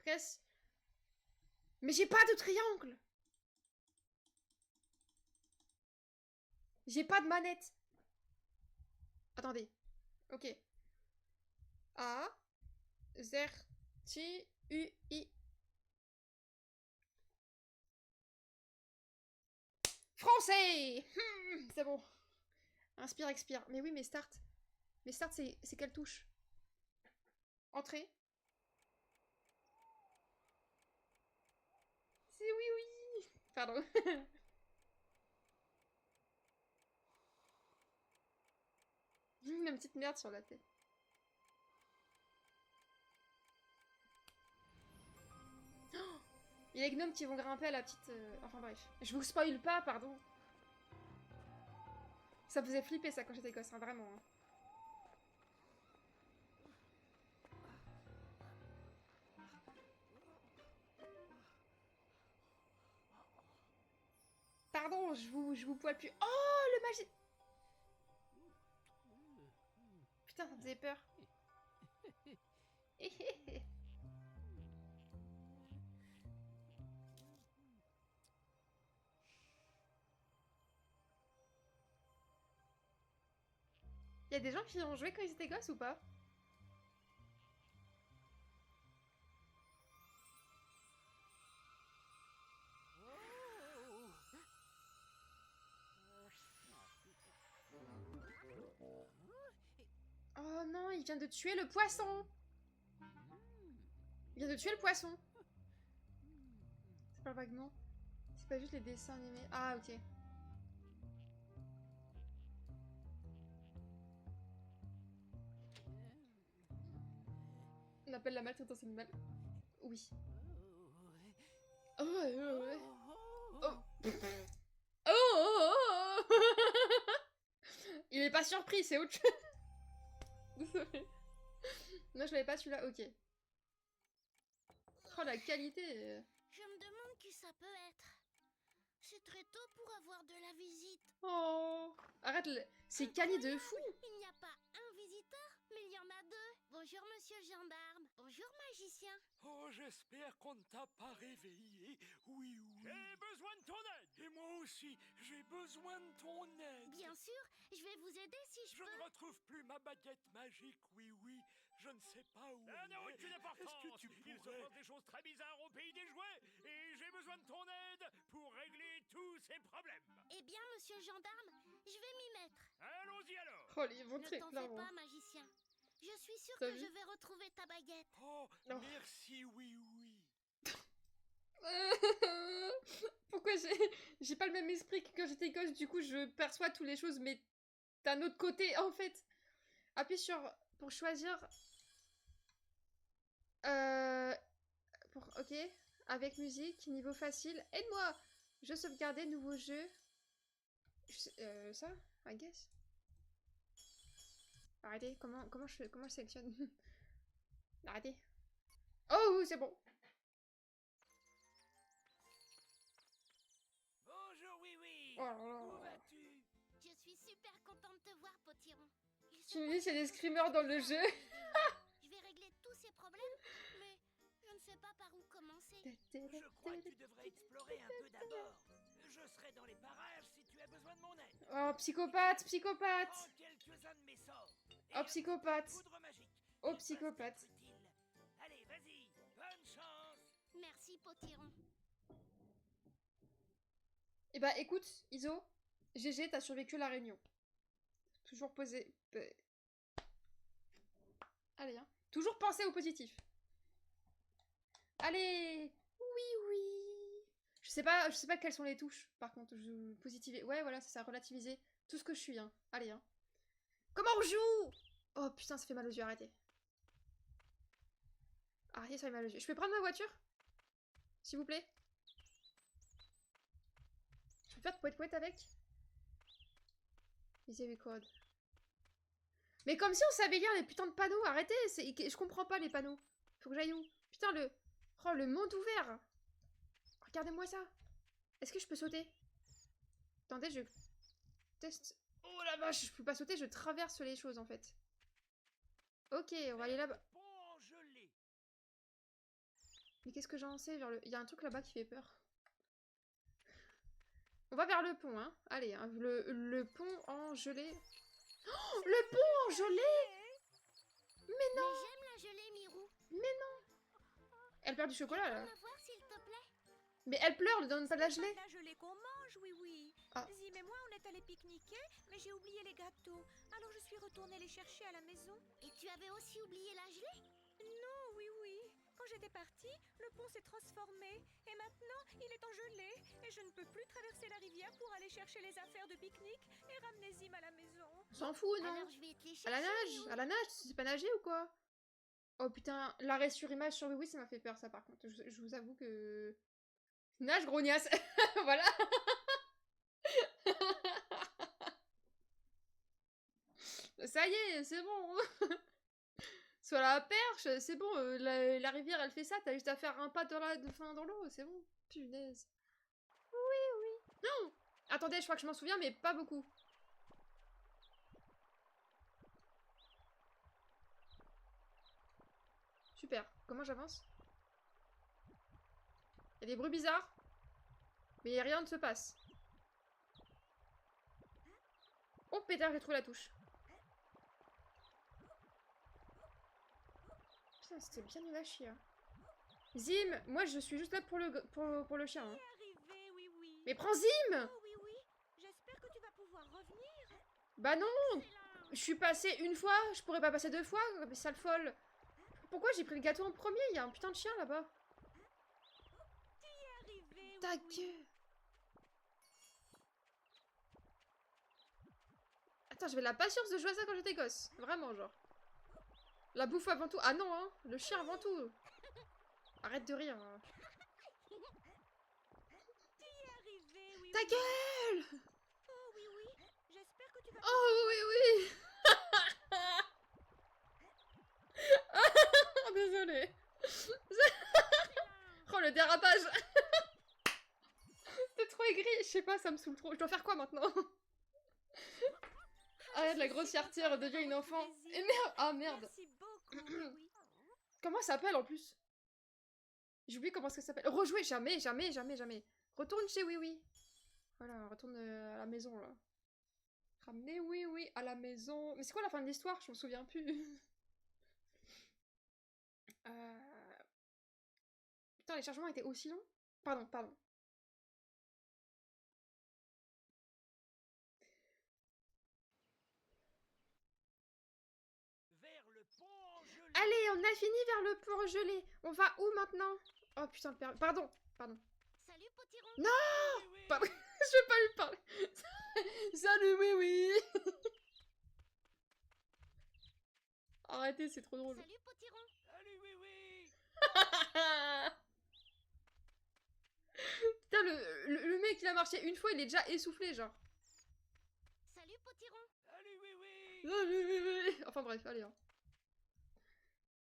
Presse. Mais j'ai pas de triangle. J'ai pas de manette. Attendez. Ok. A. Zer. T. U. I. Français. C'est bon. Inspire, expire. Mais oui, mais start. Mais start, c'est quelle touche? Entrée. C'est oui, oui. Pardon. Une petite merde sur la tête. Oh, il y a les gnomes qui vont grimper à la petite... Enfin bref. Je vous spoil pas, pardon. Ça me faisait flipper ça quand j'étais gosse, hein, vraiment. Hein. Pardon, je vous poile plus. Oh, le magie... Putain, ça me faisait peur. Il y a des gens qui ont joué quand ils étaient gosses ou pas? Oh non, il vient de tuer le poisson. Il vient de tuer le poisson. C'est pas vaguement. C'est pas juste les dessins animés. Ah, ok. On appelle la maltraitance animale. Oui. Oh, ouais, ouais, ouais. Oh. Oh, oh, oh, oh. Il est pas surpris, c'est autre chose. Désolée. Non, je l'avais pas celui-là, ok. Oh, la qualité. Je me demande qui ça peut être. C'est très tôt pour avoir de la visite. Oh. Arrête, c'est Cali de fou. Il n'y a pas un visiteur, mais il y en a deux. Bonjour, monsieur gendarme. Bonjour, magicien. Oh, j'espère qu'on ne t'a pas réveillé. Oui, oui. J'ai besoin de ton aide. Et moi aussi, j'ai besoin de ton aide. Bien sûr, je vais vous aider si je Je peux. ne retrouve plus ma baguette magique, oui, oui. Je ne sais pas où elle est. Aucune importance. Est-ce que tu pourrais... Il se passe des choses très bizarres au pays des jouets. Et j'ai besoin de ton aide pour régler tous ces problèmes. Eh bien, monsieur gendarme, je vais m'y mettre. Allons-y alors. Oh, ils vont Ne très t'en fais clairement. pas, magicien. Je suis sûre T'as que vu? je vais retrouver ta baguette. Oh, Non. merci, oui, oui. Pourquoi j'ai pas le même esprit que quand j'étais gosse, du coup je perçois toutes les choses, mais d'un autre côté en fait. Appuie sur pour choisir. Ok. Avec musique, niveau facile. Aide-moi. Je sauvegarder nouveau jeu. Ça, I guess. Arrêtez. Comment je sélectionne? Arrêtez. Oh, c'est bon. Bonjour, oui, oui. Oh là là. Où vas-tu? Je suis super contente de te voir, Potiron. Il se Tu me dis passe c'est des plein de screamers dans le choses jeu. Je vais régler tous ces problèmes, mais je ne sais pas par où commencer. Je crois que tu devrais explorer un peu d'abord. Je serai dans les parages si tu as besoin de mon aide. Oh, psychopathe, psychopathe. Prends quelques-uns de mes sorts. Oh, psychopathe. Poudre magique. Oh, Ils peuvent psychopathe. être utiles. Allez, vas-y. Bonne chance. Merci, Potiron. Eh bah écoute, Iso, GG, t'as survécu à la réunion. Toujours posé. Allez, hein. Toujours penser au positif. Allez. Oui, oui. Je sais pas quelles sont les touches. Par contre, je positiver. Ouais, voilà, c'est ça, relativiser tout ce que je suis. Hein. Allez, hein. Comment on joue? Oh putain, ça fait mal aux yeux. Arrêtez. Arrêtez, ça fait mal aux yeux. Je peux prendre ma voiture, s'il vous plaît? Je peux faire de poète-poète avec? Miséricorde. Mais comme si on savait lire les putains de panneaux, arrêtez, je comprends pas les panneaux. Faut que j'aille où? Putain, Oh, le monde ouvert. Regardez-moi ça. Est-ce que je peux sauter? Attendez, je teste. Oh la vache, je peux pas sauter, je traverse les choses en fait. Ok, on va aller là-bas. Mais qu'est-ce que j'en sais vers le... Il y a un truc là-bas qui fait peur. On va vers le pont, hein. Allez, hein, le pont en gelée. Oh, le pont en gelée! Mais non! Mais j'aime la gelée, Mirou. Elle perd du chocolat, là. Peux me voir, s'il te plaît? Mais elle pleure, ne donne pas de la gelée. La gelée qu'on mange, oui, oui. Ah. Zim et moi, on est allés pique-niquer, mais j'ai oublié les gâteaux. Alors je suis retournée les chercher à la maison. Et tu avais aussi oublié la gelée? Non, oui, oui. Quand j'étais partie, le pont s'est transformé. Et maintenant, il est en gelée. Et je ne peux plus traverser la rivière pour aller chercher les affaires de pique-nique et ramener Zim à la maison. On s'en fout, non? Alors je vais te les chercher, À la nage! Mirou. À la nage, tu sais pas nager ou quoi? Oh putain, l'arrêt sur image sur oui, ça m'a fait peur, ça, par contre. Je vous avoue que... Nage, grognasse. Voilà. Ça y est, c'est bon. Sur la perche, c'est bon. La rivière, elle fait ça. T'as juste à faire un pas dans l'eau, c'est bon. Punaise. Oui, oui. Non! Attendez, je crois que je m'en souviens, mais pas beaucoup. Super. Comment j'avance? Il y a des bruits bizarres. Mais rien ne se passe. Oh pétard, j'ai trouvé la touche. Putain, c'était bien nul à chier. Hein. Zim, moi je suis juste là pour le chien. Hein. Arrivé, oui, oui. Mais prends Zim! Oh, oui, oui. J'espère que tu vas pouvoir revenir. Bah non! Excellent. Je suis passée une fois, je pourrais pas passer deux fois, mais sale folle. Pourquoi j'ai pris le gâteau en premier? Il y a un putain de chien là-bas. Arrivé, Ta oui, oui. gueule! Attends, j'avais la patience de jouer à ça quand j'étais gosse. Vraiment, genre. La bouffe avant tout. Ah non, hein. Le chien avant tout. Arrête de rire. Hein. Arrivé, oui, Ta oui. gueule! Oh, oui, oui. J'espère que tu vas Oh oui, oui! Désolée. Oh, le dérapage. T'es trop aigri. Je sais pas, ça me saoule trop. Je dois faire quoi maintenant? Ah, la grossièreté devient une enfant. Et merde! Ah merde! Merci beaucoup, oui, oui. Comment ça s'appelle en plus? J'oublie comment ça s'appelle. Rejouer, jamais, jamais, jamais, jamais. Retourne chez Oui Oui. Voilà, retourne à la maison là. Ramener Oui Oui à la maison. Mais c'est quoi la fin de l'histoire? Je m'en souviens plus. Putain, les chargements étaient aussi longs? Pardon, pardon. Vers le pont gelé. Allez, on a fini vers le port gelé. On va où maintenant? Oh putain, pardon, pardon. Salut, potiron. Oui, oui. Pardon, je vais pas lui parler. Salut, Oui Oui. Arrêtez, c'est trop drôle. Salut, potiron. Salut, oui, oui. Putain, le mec, il a marché une fois, il est déjà essoufflé, genre. Salut, potiron. Salut, oui, oui. Salut, Oui Oui. Enfin bref, allez. Hein.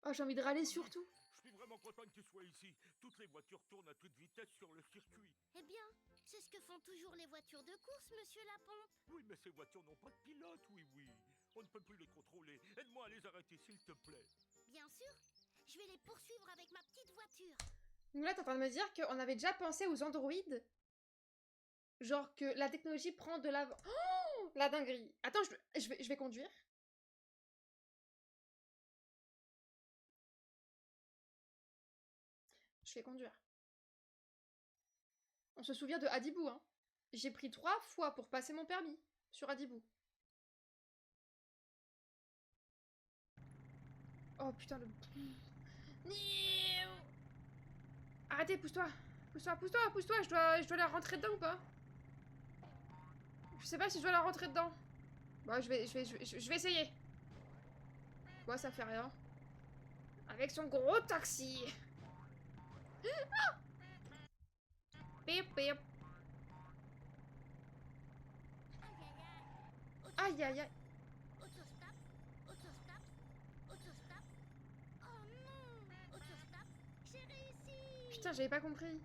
Oh, j'ai envie de râler surtout. Je suis vraiment content que tu sois ici. Toutes les voitures tournent à toute vitesse sur le circuit. Eh bien, c'est ce que font toujours les voitures de course, monsieur Lapompe. Oui, mais ces voitures n'ont pas de pilote, oui, oui. On ne peut plus les contrôler. Aide-moi à les arrêter, s'il te plaît. Bien sûr, je vais les poursuivre avec ma petite voiture. Donc là, t'es en train de me dire qu'on avait déjà pensé aux androïdes. Genre que la technologie prend de l'avant. Oh, la dinguerie. Attends, je vais conduire. Je vais conduire. On se souvient de Adibou, hein. J'ai pris 3 fois pour passer mon permis sur Adibou. Oh putain, le... Arrêtez, pousse-toi. Pousse-toi, pousse-toi, pousse-toi. Je dois la rentrer dedans ou pas? Je sais pas si je dois la rentrer dedans. Bon, je vais essayer. Bon, ça fait rien. Avec son gros taxi. Ah, pip, pip. Aïe, aïe, aïe. Aïe, aïe, aïe. Autostop, autostop, autostop. Oh non, autostop. J'ai réussi. Putain, j'avais pas compris.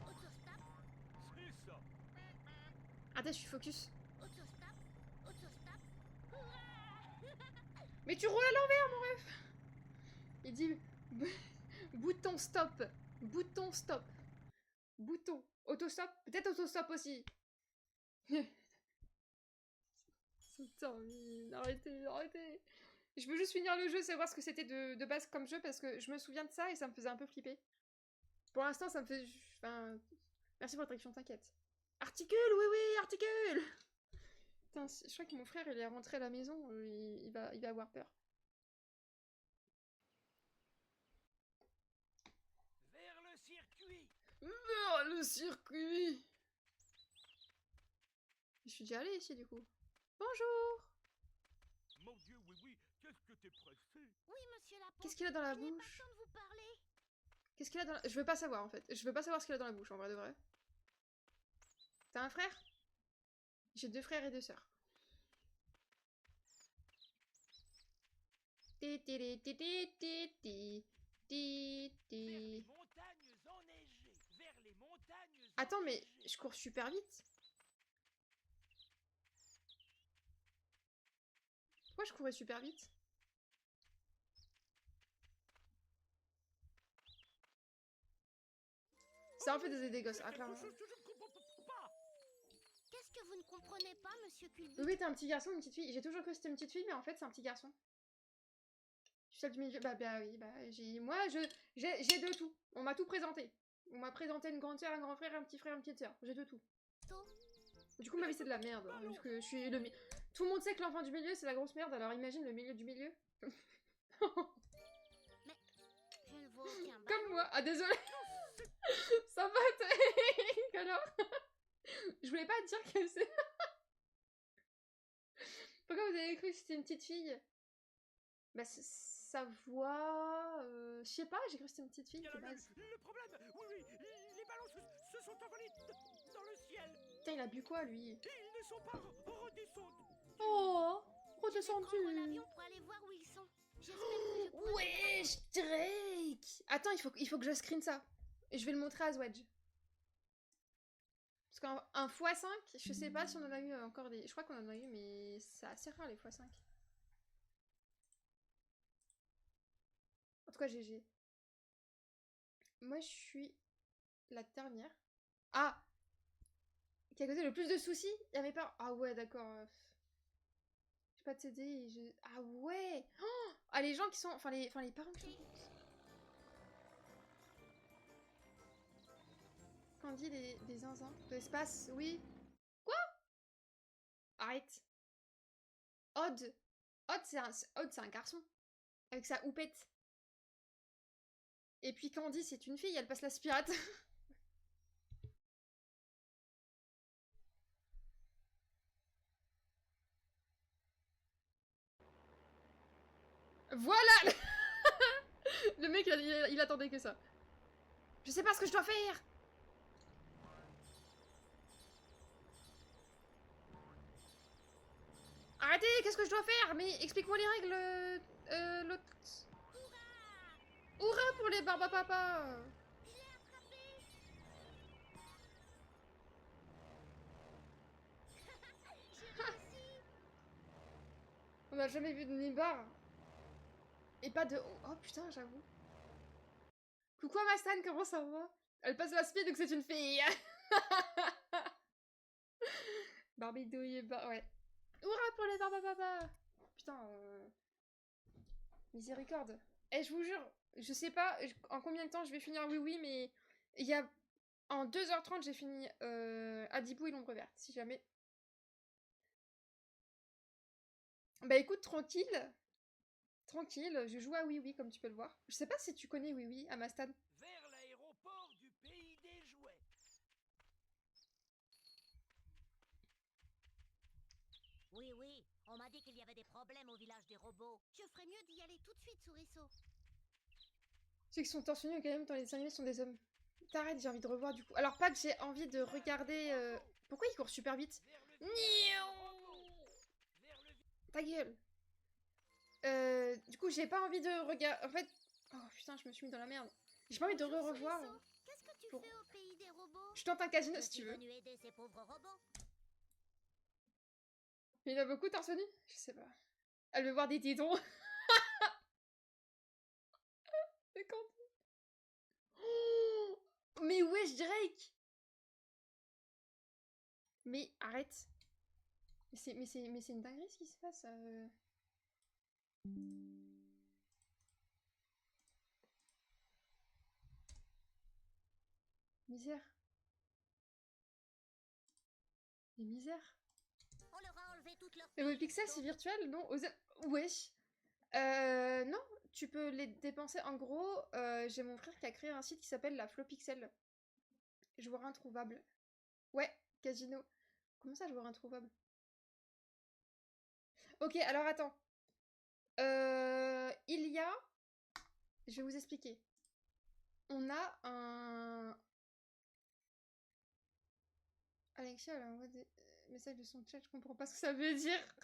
Autostop, C'est ça. Attends, je suis focus. autostop, autostop. Hurrah. Mais tu roules à l'envers, mon ref. Il dit bouton stop. Bouton stop. Bouton. Autostop. Peut-être autostop aussi. Putain, arrêtez, arrêtez. Je veux juste finir le jeu, savoir ce que c'était de base comme jeu, parce que je me souviens de ça et ça me faisait un peu flipper. Pour l'instant, ça me fait... Enfin... Merci pour votre action, t'inquiète. Articule, oui, oui, articule. Putain, je crois que mon frère, il est rentré à la maison, il va avoir peur. Vers le circuit. Vers le circuit. Je suis déjà allée ici, du coup. Bonjour. Mon Dieu, oui, oui, qu'est-ce que t'es pressé? Oui, monsieur Lapin. Qu'est-ce qu'il a dans la Il n'est pas bouche? temps de vous parler. Qu'est-ce qu'il a dans la... Je veux pas savoir, en fait. Je veux pas savoir ce qu'il a dans la bouche, en vrai de vrai. T'as un frère? J'ai 2 frères et 2 sœurs. Vers les montagnes enneigées. Vers les montagnes Attends, mais enneigées. je cours super vite. Pourquoi je courais super vite? C'est un peu des gosses, ah, clairement. Quelque chose que je ne comprends pas. Qu'est-ce que vous ne comprenez pas, monsieur Culby? Oui, t'es un petit garçon ou une petite fille? J'ai toujours cru que c'était une petite fille, mais en fait, c'est un petit garçon. Je suis celle du milieu. Bah oui, bah j'ai... Moi, j'ai de tout. On m'a tout présenté. On m'a présenté une grande sœur, un grand frère, un petit frère, une petite sœur. J'ai de tout. Du coup, ma vie, c'est de la merde. Hein, parce que je suis le... Tout le monde sait que l'enfant du milieu, c'est la grosse merde, alors imagine le milieu du milieu. Je ne vois aucun ballon. Comme moi. Ah, désolé. Ça va, alors. Je voulais pas dire que c'est... Pourquoi vous avez cru que c'était une petite fille? Bah, sa voix... Je sais pas, j'ai cru que c'était une petite fille, de base. Le problème, oui, oui, les ballons se sont envolés dans le ciel. Putain, il a bu quoi, lui? Ils ne sont pas redescendus. Oh, Je vais prendre redescendu. l'avion pour aller voir où ils sont. J'espère que je pourrai... Wesh, Drake. Attends, il faut que je screen ça. Et je vais le montrer à Zwedge. Parce qu'un x5, je sais pas si on en a eu encore des... Je crois qu'on en a eu, mais c'est assez rare les x5. En tout cas, GG. Moi, je suis la dernière. Ah! Qui a causé le plus de soucis? Il y a mes parents. Ah ouais, d'accord. J'ai pas de CD et je... Ah ouais! Oh, ah, les gens qui sont... Enfin, les parents qui sont... Quand on dit des zinzins de l'espace, oui. Quoi? Arrête. Odd. Odd, c'est un garçon. Avec sa houppette. Et puis Candy, c'est une fille, elle passe l'aspirate. Voilà. Le mec, il attendait que ça. Je sais pas ce que je dois faire. Arrêtez, qu'est-ce que je dois faire? Mais explique-moi les règles, l'autre... Hurrah pour les Barbapapa. On n'a jamais vu de Nibar. Et pas de... Oh putain, j'avoue. Coucou Amastan, comment ça va? Elle passe la speed donc c'est une fille. Barbidouille et ouais. Hurrah pour les Barbapapa. Putain, miséricorde. Eh, je vous jure, je sais pas en combien de temps je vais finir oui oui, mais il y a... En 2h30, j'ai fini Adibou et l'ombre verte, si jamais. Bah écoute, tranquille. Tranquille, je joue à Oui Oui, comme tu peux le voir. Je sais pas si tu connais Oui Oui, Amastan. Vers l'aéroport du pays des jouets. Oui, oui, on m'a dit qu'il y avait des problèmes au village des robots. Je ferais mieux d'y aller tout de suite, Souriceau. Ceux qui sont torse nu quand même dans les animés sont des hommes. T'arrêtes, j'ai envie de revoir du coup. Alors pas que j'ai envie de regarder... Pourquoi il court super vite? Ta gueule. Du coup, j'ai pas envie de regarder... En fait... Oh putain, je me suis mis dans la merde. J'ai pas envie de revoir. Qu'est-ce que tu Pour- fais au pays des robots? Je tente un casino Je si suis tu veux. venu aider ces pauvres robots. Mais il y en a beaucoup torse nu? Je sais pas. Elle veut voir des tétons. Mais quand... Oh, mais wesh, Drake! Mais arrête! Mais c'est une dinguerie ce qui se passe. Misère. Mais misère. On leur a enlevé toutes leurs Mais vos piles, pixels, c'est donc- virtuel, non? Wesh. Non, tu peux les dépenser. En gros, j'ai mon frère qui a créé un site qui s'appelle la Flopixel. Joueur introuvable. Ouais, Casino. Comment ça, joueur introuvable? Ok, alors attends. Il y a... Je vais vous expliquer. On a un... Alexia, elle a envoyé des messages de son chat, je comprends pas ce que ça veut dire.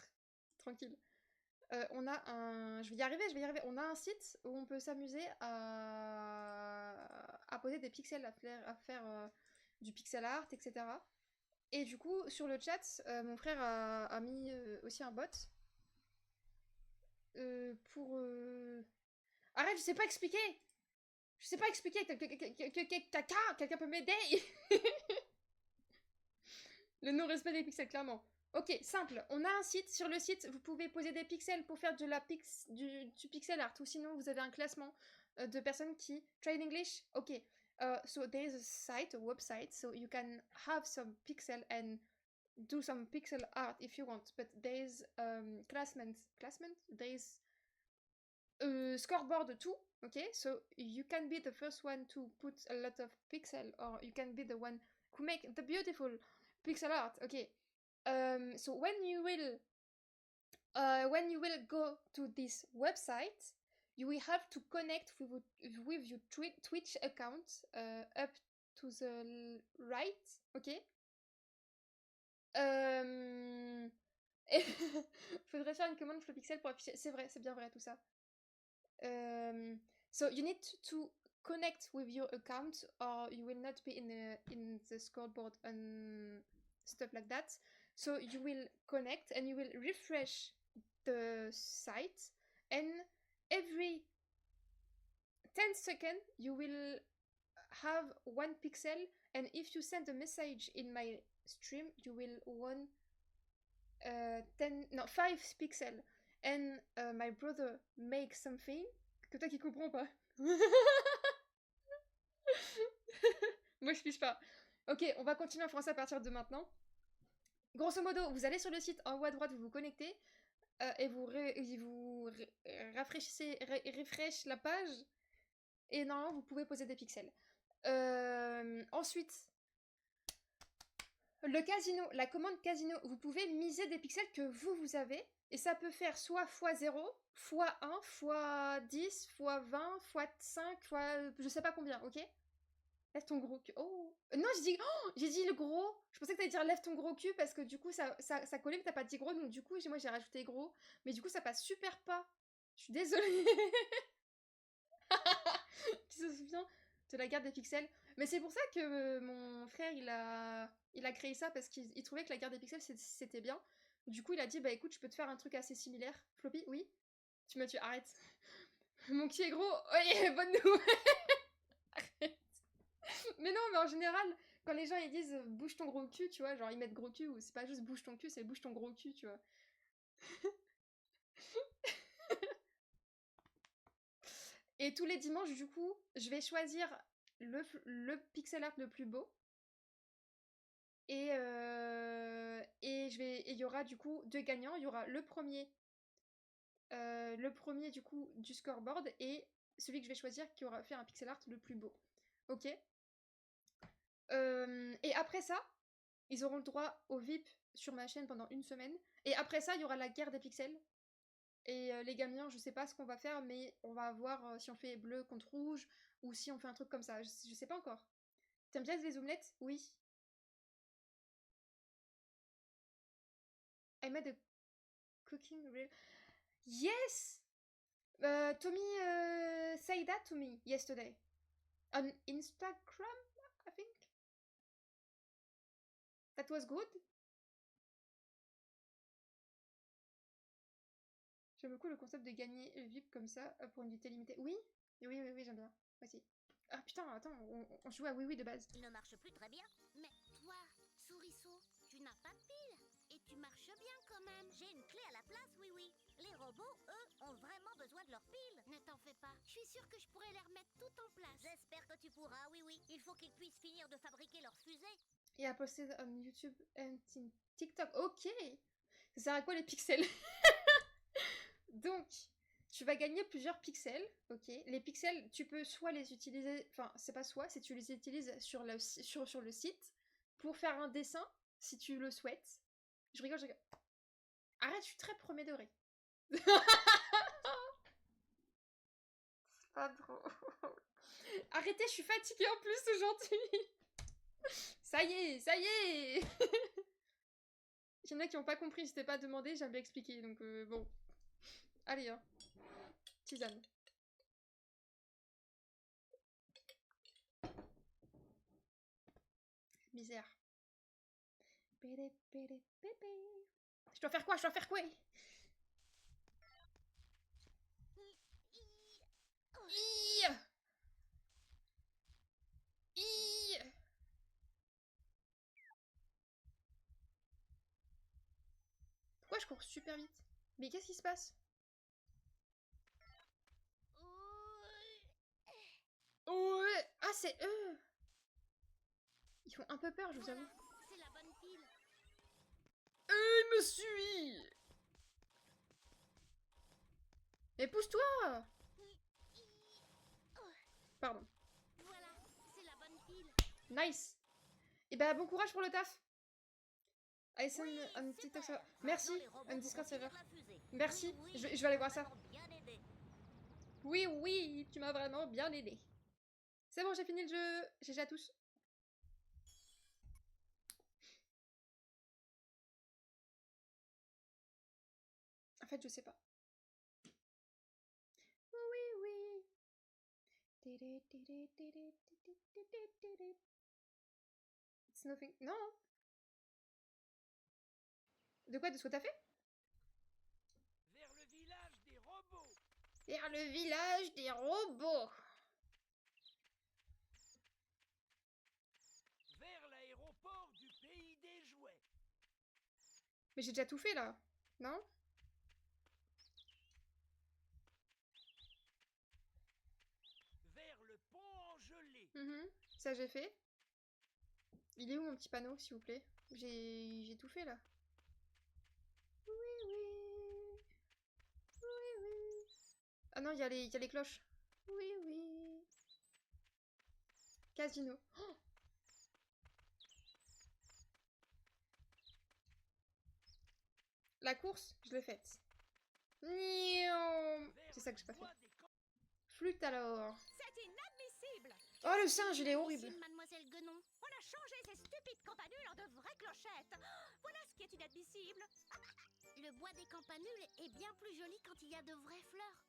Tranquille. On a un... Je vais y arriver. On a un site où on peut s'amuser à poser des pixels, à faire du pixel art, etc. Et du coup, sur le chat, mon frère a mis aussi un bot pour... Arrête, je sais pas expliquer! Je sais pas expliquer! Quelqu'un peut m'aider! Le non-respect des pixels, clairement. Ok, simple. On a un site. Sur le site, vous pouvez poser des pixels pour faire du pixel art. Ou sinon, vous avez un classement de personnes qui... Try in English? Ok. So there's a site, a website, so you can have some pixel and do some pixel art if you want. But there's classment? There's a scoreboard too. Okay, so you can be the first one to put a lot of pixel, or you can be the one who make the beautiful pixel art. Okay. So when you will go to this website, you will have to connect with your Twitch account up to the right, okay? Faudrait faire une commande Flowpixel pour afficher. C'est vrai, c'est bien vrai tout ça. So you need to connect with your account, or you will not be in the scoreboard and stuff like that. So you will connect and you will refresh the site, and every 10 seconds you will have 1 pixel, and if you send a message in my stream, you will won 5 pixels. And my brother makes something que toi qui comprends pas. Moi je fiche pas. Ok, on va continuer en français à partir de maintenant. Grosso modo, vous allez sur le site en haut à droite, vous vous connectez et vous rafraîchissez refresh la page et normalement vous pouvez poser des pixels. Ensuite, le casino, la commande casino, vous pouvez miser des pixels que vous avez et ça peut faire soit x0, x1, x10, x20, x5, je sais pas combien, ok? Lève ton gros cul. Oh non, j'ai dit le gros. Je pensais que t'allais dire lève ton gros cul parce que du coup ça collait mais t'as pas dit gros, donc du coup moi j'ai rajouté gros, mais du coup ça passe super pas. Je suis désolée. Qui se souvient de la guerre des pixels. Mais c'est pour ça que mon frère il a créé ça parce qu'il trouvait que la guerre des pixels c'était bien. Du coup il a dit bah écoute je peux te faire un truc assez similaire. Floppy, oui. Tu m'as tué, arrête. Mon cul est gros. Oui, bonne nouvelle. Arrête. Mais non, mais en général, quand les gens ils disent bouge ton gros cul, tu vois, genre ils mettent gros cul, ou c'est pas juste bouge ton cul, c'est bouge ton gros cul, tu vois. Et tous les dimanches, du coup, je vais choisir le pixel art le plus beau. Et il y aura du coup 2 gagnants. Il y aura le premier du coup du scoreboard et celui que je vais choisir qui aura fait un pixel art le plus beau. Ok. Et après ça, ils auront le droit au VIP sur ma chaîne pendant 1 semaine. Et après ça, il y aura la guerre des pixels. Et les gagnants, je sais pas ce qu'on va faire, mais on va voir si on fait bleu contre rouge ou si on fait un truc comme ça. Je sais pas encore. T'aimes bien les omelettes? Oui. I made a cooking reel. Yes! Tommy said that to me yesterday. On Instagram, I think. That was good. J'aime beaucoup le concept de gagner VIP comme ça pour une unité limitée. Oui, Oui, j'aime bien. Vas-y. Ah putain, attends, on joue à oui de base. Il ne marche plus très bien. Mais toi, Souriceau, tu n'as pas de pile. Et tu marches bien quand même. J'ai une clé à la place, oui. Les robots, eux, ont vraiment besoin de leurs piles. Ne t'en fais pas. Je suis sûre que je pourrais les remettre tout en place. J'espère que tu pourras, oui. Il faut qu'ils puissent finir de fabriquer leurs fusées. Et à poster on YouTube and TikTok. Ok. Ça sert à quoi les pixels? Donc, tu vas gagner plusieurs pixels, ok. Les pixels, tu peux soit les utiliser, enfin, c'est pas soit, c'est tu les utilises sur le site pour faire un dessin, si tu le souhaites. Je rigole. Arrête, je suis très premier degré. C'est pas drôle. Arrêtez, je suis fatiguée en plus aujourd'hui. Ça y est. Il y en a qui n'ont pas compris, je t'ai pas demandé, j'avais expliqué, donc bon. Allez, hein. Tisane. Misère. Je dois faire quoi? Pourquoi je cours super vite? Mais qu'est-ce qui se passe? Ouais. Ah, c'est eux! Ils font un peu peur, je vous avoue. C'est la bonne pile. Il me suit! Mais pousse-toi! Pardon. Voilà, c'est la bonne pile. Nice! Et bah, bon courage pour le taf! Allez, c'est un TikTok server. Merci, un Discord server. Merci, je vais aller voir ça. Oui, tu m'as vraiment bien aidé. C'est bon, j'ai fini le jeu. GG à tous. En fait, je sais pas. Oui. It's nothing. Non. De quoi? De ce que t'as fait? Vers le village des robots. Vers le village des robots. Vers l'aéroport du pays des jouets. Mais j'ai déjà tout fait là. Non? Vers le pont engelé. Ça j'ai fait. Il est où mon petit panneau, s'il vous plaît? J'ai tout fait là. Oui. Ah non, il y a les cloches. Oui. Casino. Oh, la course, je l'ai faite. C'est ça que j'ai pas fait. Flûte alors. C'est inadmissible. Oh, le singe, il est horrible. Mademoiselle Guenon. On a changé ces stupides campanules en de vraies clochettes. Voilà ce qui est inadmissible. Le bois des campanules est bien plus joli quand il y a de vraies fleurs.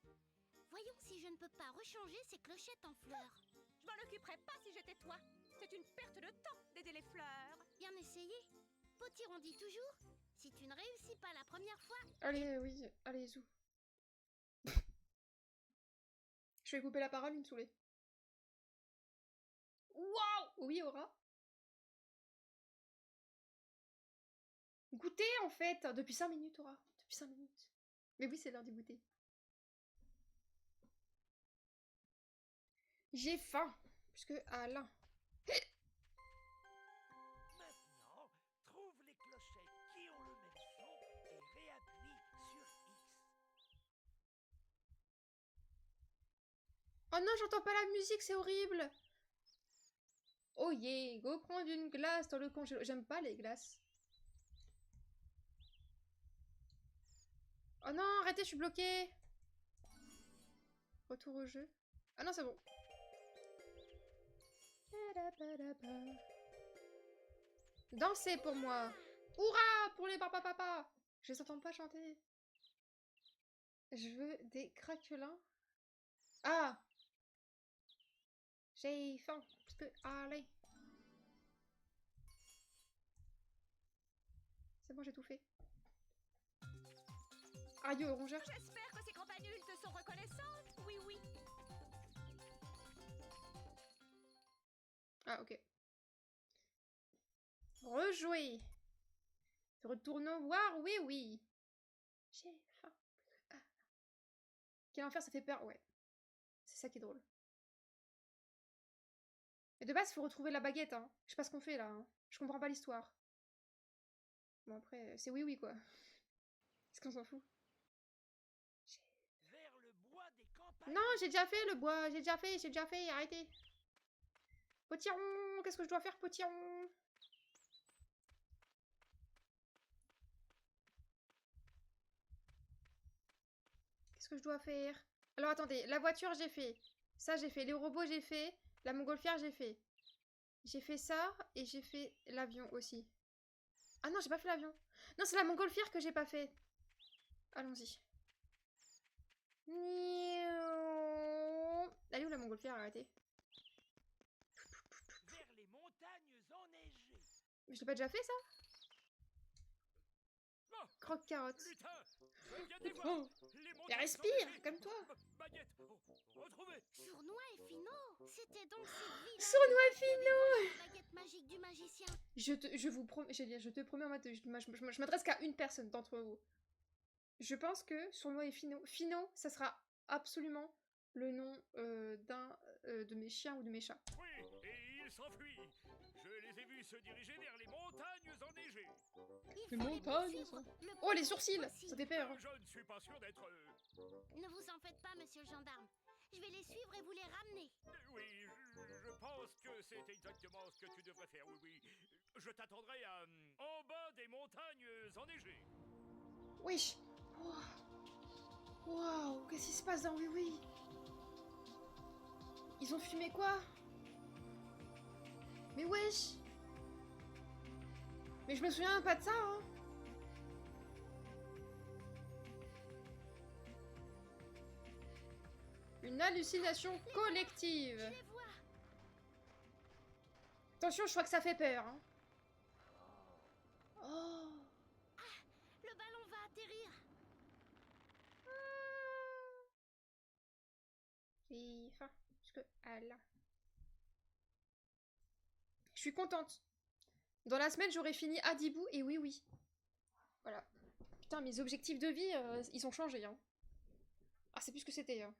Voyons si je ne peux pas rechanger ces clochettes en fleurs. Je m'en occuperais pas si j'étais toi. C'est une perte de temps d'aider les fleurs. Bien essayé. Potiron dit toujours, si tu ne réussis pas la première fois... Allez, oui, allez, zou. Je vais couper la parole, il me saoulait. Waouh! Oui, Aura. Goûter, en fait, depuis 5 minutes, Aura. Depuis 5 minutes. Mais oui, c'est l'heure de goûter. J'ai faim. Puisque Alain. Maintenant, trouve les clochettes qui ont le même son et réappuie sur X. Oh non, j'entends pas la musique, c'est horrible. Oh yeah, go prendre une glace dans le congélo. J'aime pas les glaces. Oh non, arrêtez, je suis bloquée. Retour au jeu. Ah non, c'est bon. Dansez pour moi. Hurrah pour les papa. Je les entends pas chanter. Je veux des craquelins. Ah. J'ai faim. Parce que... Allez. C'est bon, j'ai tout fait. Aïe, rongeur. J'espère que ces campanules te sont reconnaissantes. Oui. Ah, ok. Rejouer. Retournons voir, oui, oui. J'ai faim. Ah. Quel enfer, ça fait peur, ouais. C'est ça qui est drôle. Et de base, il faut retrouver la baguette, hein. Je sais pas ce qu'on fait, là. Hein. Je comprends pas l'histoire. Bon, après, c'est oui, oui, quoi. Est-ce qu'on s'en fout? Vers le bois des campagnes. Non, j'ai déjà fait le bois. J'ai déjà fait. Arrêtez. Potiron, qu'est-ce que je dois faire, Potiron? Qu'est-ce que je dois faire? Alors, attendez. La voiture, j'ai fait. Ça, j'ai fait. Les robots, j'ai fait. La montgolfière, j'ai fait. J'ai fait ça et j'ai fait l'avion aussi. Ah non, j'ai pas fait l'avion. Non, c'est la montgolfière que j'ai pas fait. Allons-y. Elle est où la montgolfière? Arrêtez. Vers les montagnes enneigées. Mais je l'ai pas déjà fait ça? Oh, Croque-carotte. lutin, je viens de les voir. Oh. Les Et montagnes respire, enneigées. comme toi. Baguette, retrouvé. Sournois et Finot, c'était donc ces vilains Sournois et qui avaient volé la baguette magique du magicien. Je vous promets, je te promets en mode, je m'adresse qu'à une personne d'entre vous. Je pense que Sournois et Finot, Finot, ça sera absolument le nom de mes chiens ou de mes chats. Oui, et ils s'enfuient. Je les ai vus se diriger vers les montagnes enneigées. Il faut les poursuivre le Oh, les plus sourcils, possible. ça fait peur. Je ne suis pas sûr d'être... Ne vous en faites pas, monsieur le gendarme. Je vais les suivre et vous les ramener. Oui, je pense que c'est exactement ce que tu devrais faire, oui, oui. Je t'attendrai en bas des montagnes enneigées. Wesh. Waouh, qu'est-ce qui se passe dans Oui Oui? Ils ont fumé quoi? Mais wesh. Mais je me souviens pas de ça, hein. Une hallucination collective. Je les vois. Attention, je crois que ça fait peur, hein. Oh. Le ballon va atterrir. J'ai faim. Parce que... Ah là. Je suis contente. Dans la semaine, j'aurai fini Adibou et Oui Oui. Voilà. Putain, mes objectifs de vie, ils ont changé, hein. Ah, c'est plus ce que c'était, hein.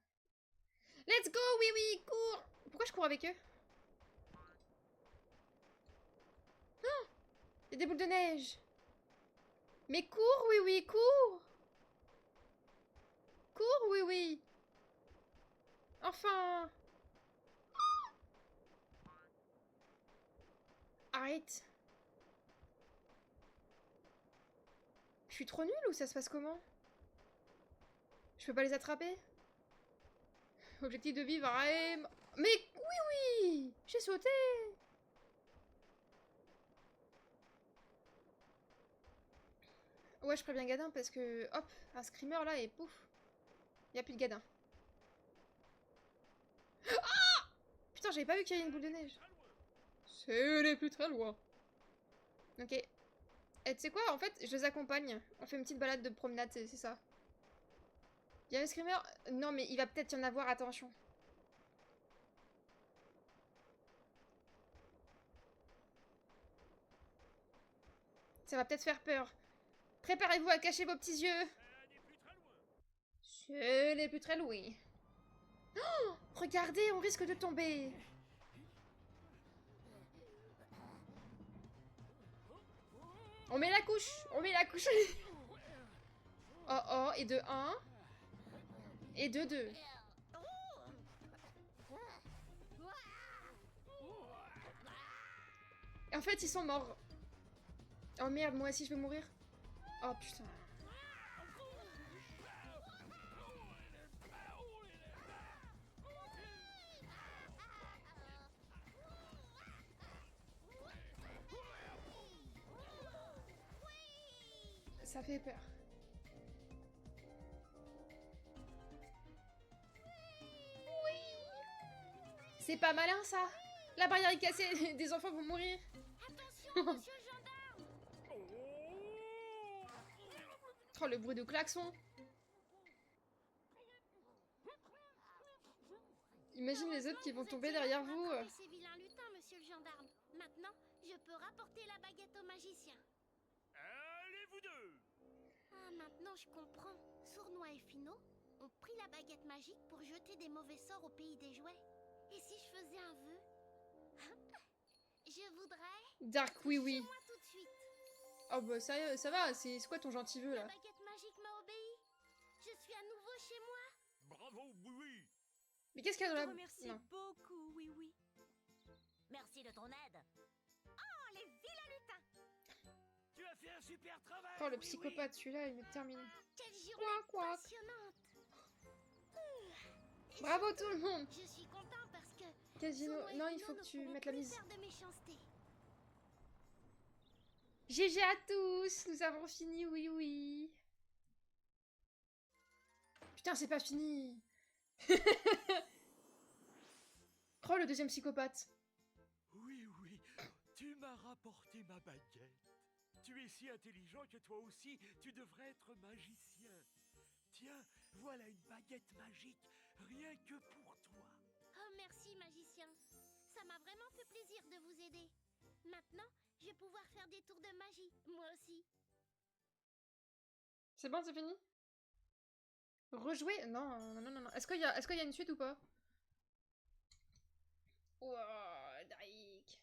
Let's go, Oui Oui, cours! Pourquoi je cours avec eux? Oh, il y a des boules de neige. Mais cours, Oui Oui, cours! Cours, Oui Oui. Enfin. Arrête. Je suis trop nulle ou ça se passe comment? Je peux pas les attraper? Objectif de vie vraiment... Mais oui, oui! J'ai sauté! Ouais, je préviens Gadin parce que... Hop, un screamer là et pouf. Y'a plus de Gadin. Ah! Putain, j'avais pas vu qu'il y avait une boule de neige. C'est les plus très loin. Ok. Et tu sais quoi, en fait, je les accompagne. On fait une petite balade de promenade, c'est ça. Il y a un screamer... Non, mais il va peut-être y en avoir, attention. Ça va peut-être faire peur. Préparez-vous à cacher vos petits yeux. Ce n'est plus très loin. Oh, regardez, on risque de tomber. On met la couche. On met la couche. Oh oh, et de 1. Et de 2. En fait, ils sont morts. Oh merde, moi aussi je vais mourir. Oh putain. Ça fait peur. C'est pas malin ça. La barrière est cassée, des enfants vont mourir. Attention, monsieur le gendarme. Oh, le bruit de klaxon. Imagine les autres qui vont tomber derrière vous. Ces vilains lutins, monsieur monsieur le gendarme. Maintenant, je peux rapporter la baguette au magicien. Allez, vous deux! Ah, maintenant je comprends. Sournois et Finot ont pris la baguette magique pour jeter des mauvais sorts au pays des jouets. Et si je faisais un vœu? Je voudrais... Dark, oui, oui. Moi tout de suite. Oh bah ça va, c'est quoi ton gentil vœu La là? baguette magique m'a obéi. Je suis à nouveau chez moi. Bravo, oui, oui! Mais qu'est-ce qu'il y a Je dans te la... remercie Non. beaucoup, oui, oui. Merci de ton aide. Oh, les vilains lutins! Tu as fait un super travail! Oh, le oui, psychopathe, celui-là, il me termine. Quelle journée Quack, quack. passionnante. Bravo tout le monde! Je suis content parce que... Casino... Sournois et Non, il Finot faut que ne tu pourront mettes la plus mise. faire de méchanceté. GG à tous! Nous avons fini, oui, oui. Putain, c'est pas fini! Oh, le deuxième psychopathe. Oui, oui, tu m'as rapporté ma baguette. Tu es si intelligent que toi aussi, tu devrais être magicien. Tiens, voilà une baguette magique, rien que pour toi. Oh, merci, magicien. Ça m'a vraiment fait plaisir de vous aider. Maintenant, je vais pouvoir faire des tours de magie, moi aussi. C'est bon, c'est fini? Rejouer? Non, non, non, non. Est-ce qu'il y a une suite ou pas? Wow, Drake.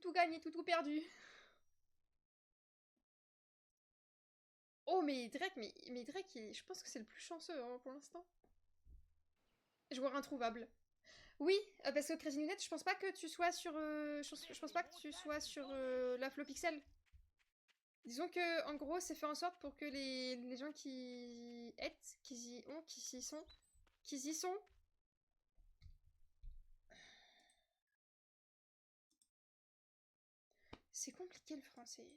Tout gagné, tout perdu. Oh, mais Drake, mais Drake, je pense que c'est le plus chanceux hein, pour l'instant. Joueur introuvable. Oui, parce que Crazy Lunette, je pense pas que tu sois sur... je pense pas que tu sois sur la Flopixel. Disons que, en gros, c'est fait en sorte pour que les gens qui y sont. C'est compliqué le français.